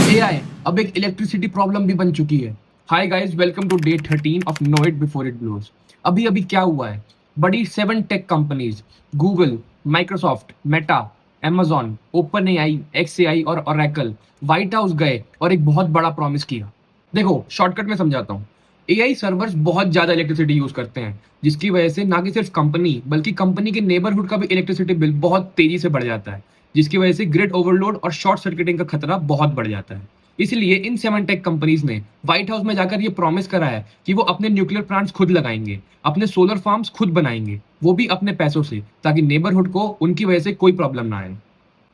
AI अब एक electricity problem भी बन चुकी है। Hi guys, welcome to day 13 of know it before it blows. अभी अभी क्या हुआ है, बड़ी 7 tech companies Google, Microsoft, Meta, amazon, Open AI, xAI और ओरेकल व्हाइट हाउस गए और एक बहुत बड़ा प्रॉमिस किया। देखो, शॉर्टकट में समझाता हूँ। एआई सर्वर्स बहुत ज्यादा इलेक्ट्रिसिटी यूज करते हैं, जिसकी वजह से ना कि सिर्फ कंपनी बल्कि कंपनी के नेबरहुड का भी इलेक्ट्रिसिटी बिल बहुत तेजी से बढ़ जाता है, जिसकी वजह से ग्रिड ओवरलोड और शॉर्ट सर्किटिंग का खतरा बहुत बढ़ जाता है। इसलिए इन 7 टेक कंपनीज ने व्हाइट हाउस में जाकर ये प्रॉमिस करा है कि वो अपने न्यूक्लियर प्लांट्स खुद लगाएंगे, अपने सोलर फार्म्स खुद बनाएंगे, वो भी अपने पैसों से, ताकि नेबरहुड को उनकी वजह से कोई प्रॉब्लम ना आए।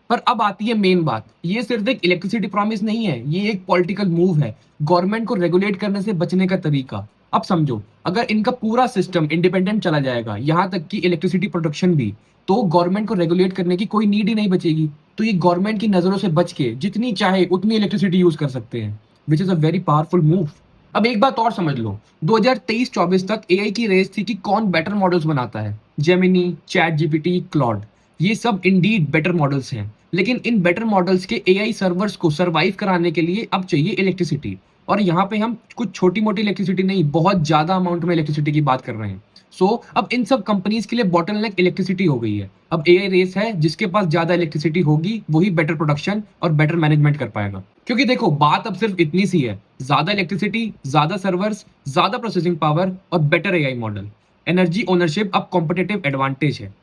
पर अब आती है मेन बात, ये सिर्फ एक इलेक्ट्रिसिटी प्रॉमिस नहीं है, ये एक पॉलिटिकल मूव है, गवर्नमेंट को रेगुलेट करने से बचने का तरीका। अब समझो, अगर इनका पूरा सिस्टम इंडिपेंडेंट चला जाएगा, यहाँ तक कि इलेक्ट्रिसिटी प्रोडक्शन भी, तो गवर्नमेंट को रेगुलेट करने की कोई नीड ही नहीं बचेगी। तो ये गवर्नमेंट की नजरों से बच के जितनी चाहे उतनी इलेक्ट्रिसिटी यूज कर सकते हैं, which is a very powerful move. अब एक बात और समझ लो, 2023-24 तक एआई की रेस थी कि कौन बेटर मॉडल्स बनाता है। जेमिनी, चैट जीपीटी, क्लॉड, ये सब इंडीड बेटर मॉडल्स हैं, लेकिन इन बेटर मॉडल्स के एआई सर्वर्स को सरवाइव कराने के लिए अब चाहिए इलेक्ट्रिसिटी। और यहाँ पे हम कुछ छोटी मोटी इलेक्ट्रिसिटी नहीं, बहुत ज्यादा अमाउंट में इलेक्ट्रिसिटी की बात कर रहे हैं। सो अब इन सब कंपनीज के लिए बॉटलनेक इलेक्ट्रिसिटी हो गई है। अब एआई रेस है, जिसके पास ज्यादा इलेक्ट्रिसिटी होगी वही बेटर प्रोडक्शन और बेटर मैनेजमेंट कर पाएगा। क्योंकि देखो, बात अब सिर्फ इतनी सी है, ज्यादा इलेक्ट्रिसिटी, ज्यादा सर्वर्स, ज्यादा प्रोसेसिंग पावर और better AI model. Energy ownership अब कॉम्पिटिटिव एडवांटेज है।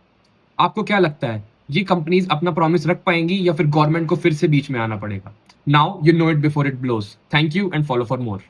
आपको क्या लगता है, ये कंपनीज अपना प्रॉमिस रख पाएंगी या फिर गवर्नमेंट को फिर से बीच में आना पड़ेगा? Now you know it before it blows. Thank you and follow for more.